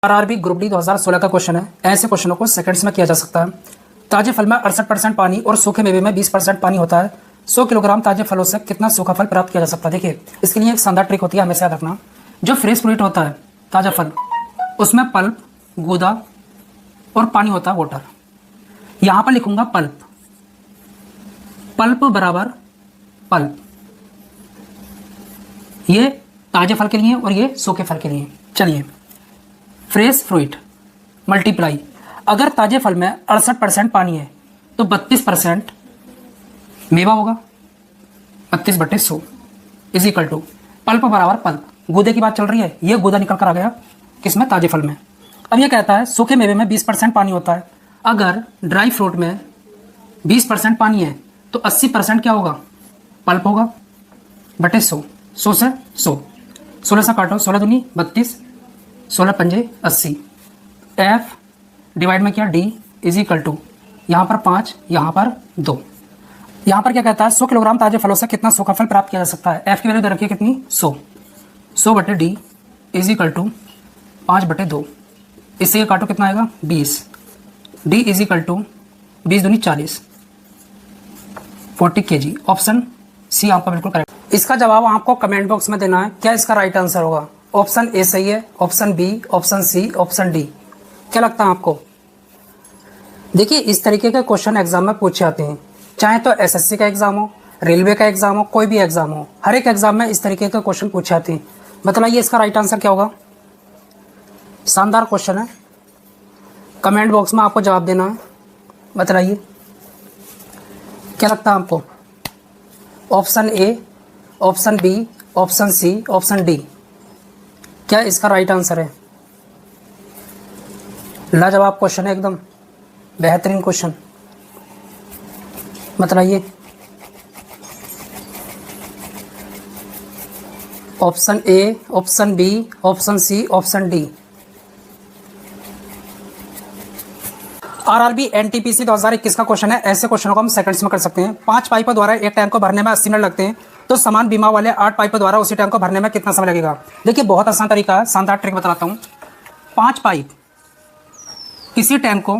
RRB group D 2016 का question है। ऐसे क्वेश्चनों को सेकंड्स में किया जा सकता है। ताजे फल में 68% पानी और सूखे मेवे में 20% पानी होता है। 100 किलोग्राम ताजे फलों से कितना सूखा फल प्राप्त किया जा सकता है। देखिए, इसके लिए एक शानदार ट्रिक होती है, हमेशा याद रखना। जो फ्रेश फ्रूट होता है, ताजा फल, उसमें पल्प, गूदा और पानी होता है, वाटर। यहां पर लिखूंगा पल्प, पल्प बराबर पल्प। ये ताजे फल के लिए और ये सूखे फल के लिए। चलिए, फ्रेश फ्रूट मल्टीप्लाई, अगर ताजे फल में 68% पानी है तो 32% मेवा होगा। 32/100 इज इक्वल टू पल्प बराबर पल्प। गूदे की बात चल रही है, ये गूदा निकल कर आ गया किसमें, ताजे फल में। अब ये कहता है सूखे मेवे में 20% पानी होता है। अगर ड्राई फ्रूट में 20% पानी है तो 80% क्या होगा, पल्प होगा, बटे 100। 100 से 100, 16 से काटो, 16 दूनी 32, 16 पंजे 80। एफ डिवाइड में क्या, डी इज इक्वल टू यहाँ पर 5, यहाँ पर 2। यहाँ पर क्या कहता है, 100 किलोग्राम ताजे फलों से कितना सूखा फल प्राप्त किया जा सकता है। एफ की वैल्यू दे रखी है कितनी, 100। 100 बटे डी इज इक्वल टू 5/2। इससे ये काटो कितना आएगा, 20। डी इज इक्वल टू 20 दूनी 40, 40 kg। ऑप्शन सी आपका बिल्कुल करेक्ट। इसका जवाब आपको कमेंट बॉक्स में देना है, क्या इसका राइट आंसर होगा। ऑप्शन ए सही है, option B, option C, option D. क्या लगता है आपको। देखिए, इस तरीके के क्वेश्चन एग्जाम में पूछे जाते हैं, चाहे तो एसएससी का एग्जाम हो, रेलवे का एग्जाम हो, कोई भी एग्जाम हो, हर एक एग्जाम में इस तरीके के क्वेश्चन पूछे जाते हैं। बताइए इसका राइट आंसर क्या होगा। शानदार क्वेश्चन है, कमेंट बॉक्स में आपको जवाब देना है। बताइए क्या लगता है आपको। Option A, option B, option C, option D, क्या इसका राइट आंसर है। लाजवाब क्वेश्चन है, एकदम बेहतरीन क्वेश्चन। बताइए option A, option B, option C, option D. RRB NTPC 2021 का क्वेश्चन है। ऐसे क्वेश्चनों को हम सेकंड्स में कर सकते हैं। 5 पाइपों द्वारा एक टैंक को भरने में 80 मिनट लगते हैं, तो समान बीमा वाले 8 पाइपों द्वारा उसी टैंक को भरने में कितना समय लगेगा। देखिए, बहुत आसान तरीका है, शानदार ट्रिक बताता हूँ। 5 पाइप किसी टैंक को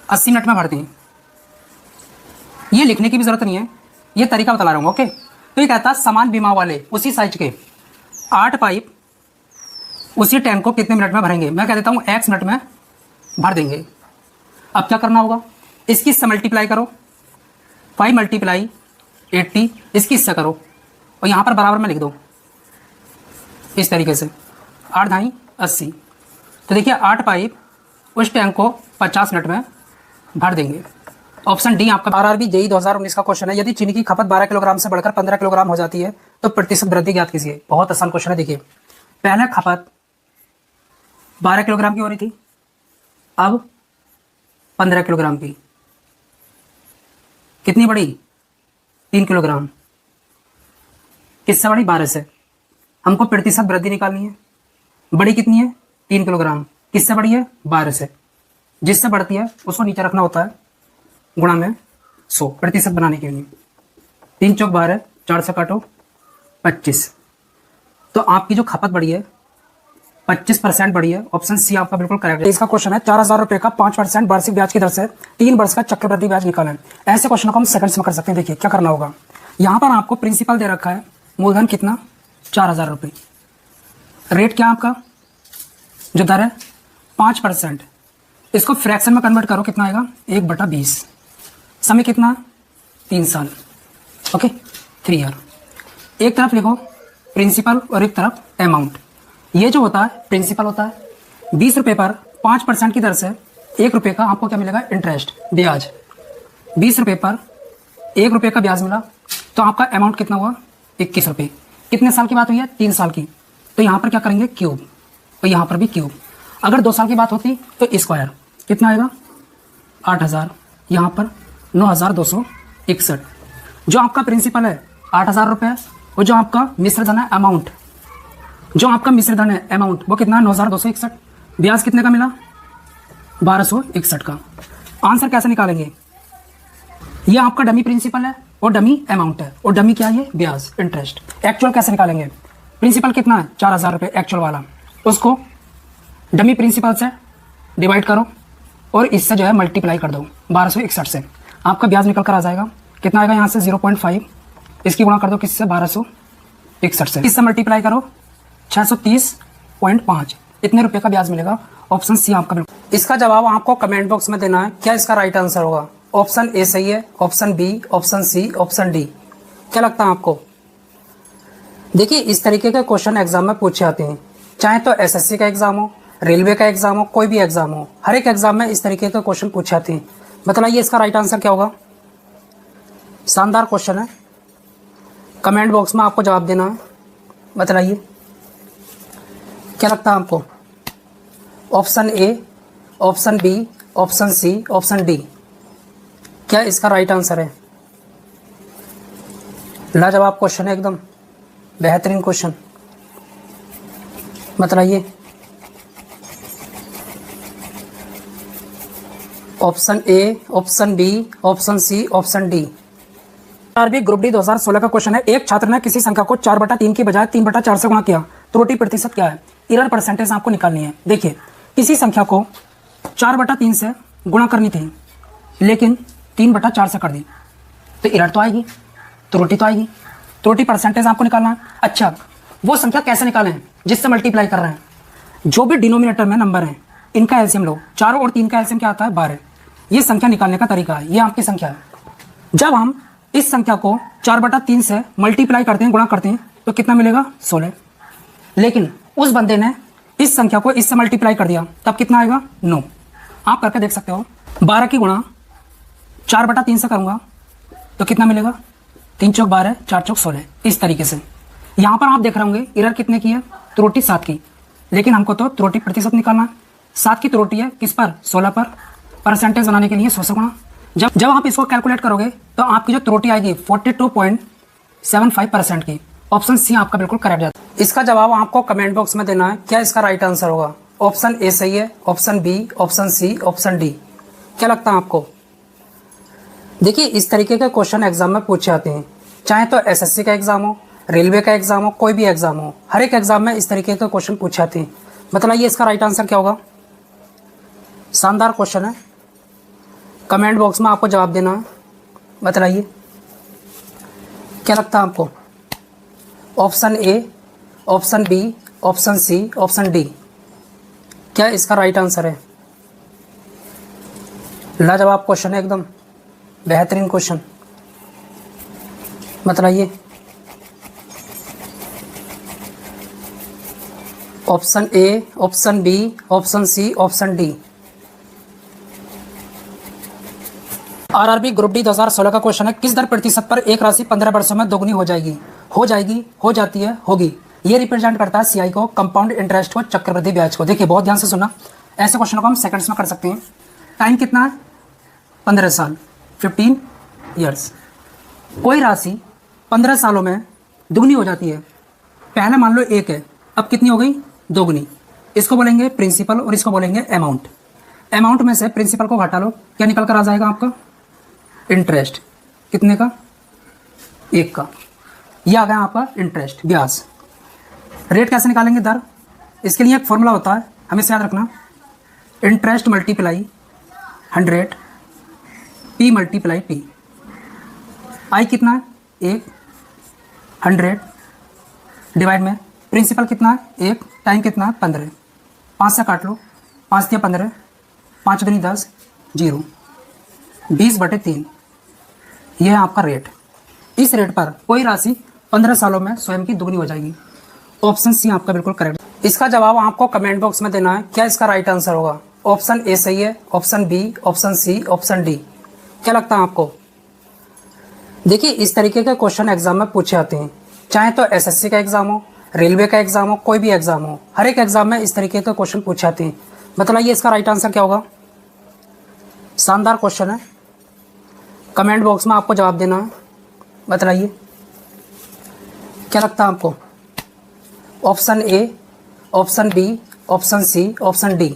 80 मिनट में भरते हैं। ये लिखने की भी जरूरत नहीं है, ये तरीका बता रहा हूँ, ओके। तो ये कहता है समान बीमा वाले उसी साइज के 8 पाइप उसी टैंक को कितने मिनट में भरेंगे। मैं कह देता हूँ x मिनट में भर देंगे। अब क्या करना होगा, इसकी इससे मल्टीप्लाई करो, 5 × 80, इसकी इससे करो और यहाँ पर बराबर में लिख दो इस तरीके से, 8 × 80। तो देखिए 8 पाइप उस टैंक को 50 मिनट में भर देंगे। ऑप्शन डी आपका। आरआरबी जेईई 2019 का क्वेश्चन है। यदि चीनी की खपत 12 किलोग्राम से बढ़कर 15 किलोग्राम हो जाती है तो प्रतिशत वृद्धि ज्ञात कीजिए। बहुत आसान क्वेश्चन है। देखिए, पहले खपत 12 किलोग्राम की हो रही थी, अब 15 किलोग्राम की। कितनी बढ़ी, 3 किलोग्राम। किससे बढ़ी, 12 से। हमको प्रतिशत वृद्धि निकालनी है। बड़ी कितनी है, 3 किलोग्राम। किससे बढ़ी है, 12 से। जिससे बढ़ती है उसको नीचे रखना होता है, गुणा में 100 प्रतिशत बनाने के लिए। 3 × 12, 4 से काटो 25। तो आपकी जो खपत बढ़ी है 25% बढ़ी है। ऑप्शन सी आपका बिल्कुल करेक्ट है। इसका क्वेश्चन है 4000 रुपए का 5% वार्षिक ब्याज की दर से 3 वर्ष का चक्रवृद्धि ब्याज निकालें। ऐसे क्वेश्चन को हम सेकंड्स में कर सकते हैं। देखिए क्या करना होगा, यहाँ पर आपको प्रिंसिपल दे रखा है, मूलधन कितना, 4000 रुपये। रेट क्या आपका, जो दर है 5%। इसको फ्रैक्शन में कन्वर्ट करो, कितना आएगा, 1/20। समय कितना, 3 साल, ओके, 3 ईयर। एक तरफ लिखो प्रिंसिपल और एक तरफ अमाउंट। ये जो होता है प्रिंसिपल होता है। 20 रुपये पर 5% की दर से 1 रुपये का आपको क्या मिलेगा, इंटरेस्ट, ब्याज। 20 रुपये पर 1 रुपये का ब्याज मिला, तो आपका अमाउंट कितना हुआ, 21 रुपये। कितने साल की बात हुई है, 3 साल की। तो यहाँ पर क्या करेंगे, क्यूब, और यहाँ पर भी क्यूब। अगर 2 साल की बात होती तो स्क्वायर, कितना आएगा, 8000। यहाँ पर 9261। जो आपका प्रिंसिपल है 8000 रुपये, और जो आपका मिश्र धन है अमाउंट, जो आपका मिश्र धन है अमाउंट, वो कितना है, 9261। ब्याज कितने का मिला, 1261 का। आंसर कैसे निकालेंगे, ये आपका डमी प्रिंसिपल है और डमी अमाउंट है, और डमी क्या है, ब्याज, इंटरेस्ट। एक्चुअल कैसे निकालेंगे, प्रिंसिपल कितना है, 4000 रुपये एक्चुअल वाला, उसको डमी प्रिंसिपल से डिवाइड करो और इससे जो है मल्टीप्लाई कर दो 1261 से, आपका ब्याज निकल कर आ जाएगा। कितना आएगा यहाँ से 0.5, इसकी गुणा कर दो किससे 1261 से, इससे मल्टीप्लाई करो 630.5, इतने रुपए का ब्याज मिलेगा। ऑप्शन सी आपका बिल्कुल। इसका जवाब आपको कमेंट बॉक्स में देना है, क्या इसका राइट आंसर होगा। ऑप्शन ए सही है, option B, option C, option D, क्या लगता है आपको। देखिए इस तरीके के क्वेश्चन एग्जाम में पूछे जाते हैं, चाहे तो एसएससी का एग्जाम हो, रेलवे का एग्जाम हो, कोई भी एग्जाम हो, हर एक एग्जाम में इस तरीके के क्वेश्चन पूछे जाते हैं। बताइए इसका राइट आंसर क्या होगा। शानदार क्वेश्चन है, कमेंट बॉक्स में आपको जवाब देना है। बताइए क्या लगता है आपको। Option A, option B, option C, option D, क्या इसका राइट आंसर है। लाजवाब क्वेश्चन है, एकदम बेहतरीन क्वेश्चन। बताइए option A, option B, option C, option D. RB group D 2016 का क्वेश्चन है, एक छात्र ने किसी संख्या को 4/3 की बजाय 3/4 से गुणा किया, त्रुटि प्रतिशत क्या है। एरर परसेंटेज आपको निकालनी है। देखिए किसी संख्या को 4/3 से गुणा करनी थी लेकिन 3/4 से कर दी तो एरर तो आएगी, त्रुटि तो आएगी। त्रुटि परसेंटेज आपको निकालना है। अच्छा वो संख्या कैसे निकालें जिससे मल्टीप्लाई कर रहे हैं। जो भी डिनोमिनेटर में नंबर है इनका एलसीएम लो, 4 और 3 का एलसीएम क्या आता है 12। ये संख्या निकालने का तरीका है, ये आपकी संख्या है। जब हम इस संख्या को 4/3 से मल्टीप्लाई करते हैं, गुणा करते हैं तो कितना मिलेगा 16। लेकिन उस बंदे ने इस संख्या को इससे मल्टीप्लाई कर दिया तब कितना आएगा 9। आप करके देख सकते हो। 12 की गुणा 4/3 से करूंगा तो कितना मिलेगा 3 चौक 12, 4 चौक 16। इस तरीके से यहाँ पर आप देख रहे होंगे एरर कितने की है, त्रुटि 7 की, लेकिन हमको तो त्रुटि प्रतिशत निकालना है। 7 की त्रुटि है किस पर 16 पर। परसेंटेज बनाने के लिए 100 से गुणा। जब आप इसको कैलकुलेट करोगे तो आपकी जो त्रुटि आएगी 42.75% की। ऑप्शन सी आपका बिल्कुल करेक्ट जाता है। इसका जवाब आपको कमेंट बॉक्स में देना है, क्या इसका राइट आंसर होगा। ऑप्शन ए सही है, option B, option C, option D, क्या लगता है आपको। देखिए इस तरीके के क्वेश्चन एग्जाम में पूछे जाते हैं, चाहे तो एसएससी का एग्जाम हो, रेलवे का एग्जाम हो, कोई भी एग्जाम हो, हर एक एग्जाम में इस तरीके के क्वेश्चन पूछे जाते हैं। बताइए इसका राइट आंसर क्या होगा। शानदार क्वेश्चन है, कमेंट बॉक्स में आपको जवाब देना है। बताइए क्या लगता है आपको। Option A, option B, option C, option D, क्या इसका राइट आंसर है। लाजवाब क्वेश्चन है, एकदम बेहतरीन क्वेश्चन। बताइए option A, option B, option C, option D. RRB group D 2016 का क्वेश्चन है, किस दर प्रतिशत पर एक राशि 15 वर्षों में दोगुनी हो जाएगी। हो जाएगी, हो जाती है, होगी। ये रिप्रेजेंट करता है सीआई को, कंपाउंड इंटरेस्ट को, चक्रवृद्धि ब्याज को। देखिए बहुत ध्यान से सुनना, ऐसे क्वेश्चन को हम सेकंड्स में कर सकते हैं। टाइम कितना है 15 साल, 15 ईयर्स। कोई राशि 15 सालों में दुगनी हो जाती है। पहले मान लो 1 है, अब कितनी हो गई दोगुनी। इसको बोलेंगे प्रिंसिपल और इसको बोलेंगे अमाउंट। अमाउंट में से प्रिंसिपल को घटा लो, क्या निकल कर आ जाएगा आपका इंटरेस्ट। कितने का 1 का। यह आ गया आपका इंटरेस्ट, ब्याज। रेट कैसे निकालेंगे दर, इसके लिए एक फॉर्मूला होता है, हमें याद रखना। Interest multiply 100 P multiply P. आई कितना है 1, 100 डिवाइड में प्रिंसिपल कितना है 1, टाइम कितना है 15। 5 से काट लो, 5 दिया 15, 5 दूनी 10, 0, 20/3। यह है आपका रेट। इस रेट पर कोई राशि 15 सालों में स्वयं की दुगनी हो जाएगी। ऑप्शन सी आपका बिल्कुल करेक्ट। इसका जवाब आपको कमेंट बॉक्स में देना है, क्या इसका राइट आंसर होगा। ऑप्शन ए सही है, option B, option C, option D, क्या लगता है आपको। देखिए इस तरीके के क्वेश्चन एग्जाम में पूछे जाते हैं, चाहे तो एसएससी का एग्जाम हो, रेलवे का एग्जाम हो, कोई भी एग्जाम हो, हर एक एग्जाम में इस तरीके के क्वेश्चन पूछे जाते हैं। बताइए इसका राइट आंसर क्या होगा। शानदार क्वेश्चन है, कमेंट बॉक्स में आपको जवाब देना है। बताइए क्या लगता है आपको। Option A, option B, option C, option D,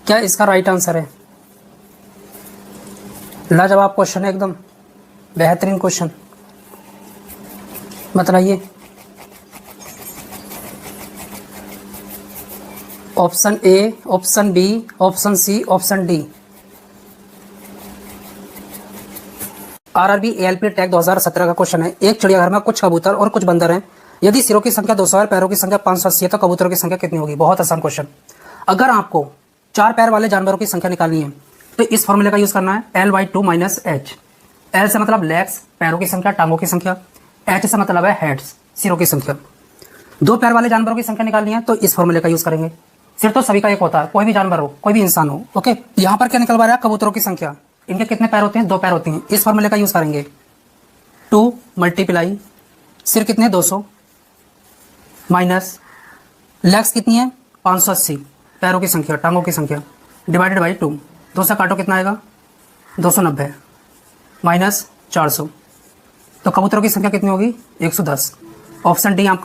क्या इसका राइट आंसर है। लाजवाब क्वेश्चन है, एकदम बेहतरीन क्वेश्चन। बताइए option A, option B, option C, option D. RRB ALP टैग 2017 का क्वेश्चन है। एक चिड़ियाघर में कुछ कबूतर और कुछ बंदर हैं। यदि सिरों की संख्या 200 और पैरों की संख्या 580 है तो कबूतरों की संख्या कितनी होगी? बहुत आसान क्वेश्चन। अगर आपको 4 पैर वाले जानवरों की संख्या निकालनी है तो इस फॉर्मूले का यूज करना है L/2 माइनस एच। एल से मतलब लेग्स, पैरों की संख्या, टांगों की संख्या। एच से मतलब है हेड्स, सिरों की संख्या। 2 पैर वाले जानवरों की संख्या निकालनी है तो इस फॉर्मूले का यूज करेंगे। सिर तो सभी का एक होता है, कोई भी जानवर हो, कोई भी इंसान हो। ओके, यहाँ पर क्या निकलवा रहा है? कबूतरों की संख्या। इनके कितने पैर होते हैं? 2 पैर होते हैं। इस फॉर्मूले का यूज करेंगे। 2 मल्टीप्लाई सिर कितने? 200 माइनस लेग्स कितनी है? 580, पैरों की संख्या, टांगों की संख्या, डिवाइडेड बाई 2। 2 से काटो कितना आएगा? 290 माइनस 400। तो कबूतरों की संख्या कितनी होगी? 110। ऑप्शन डी आपका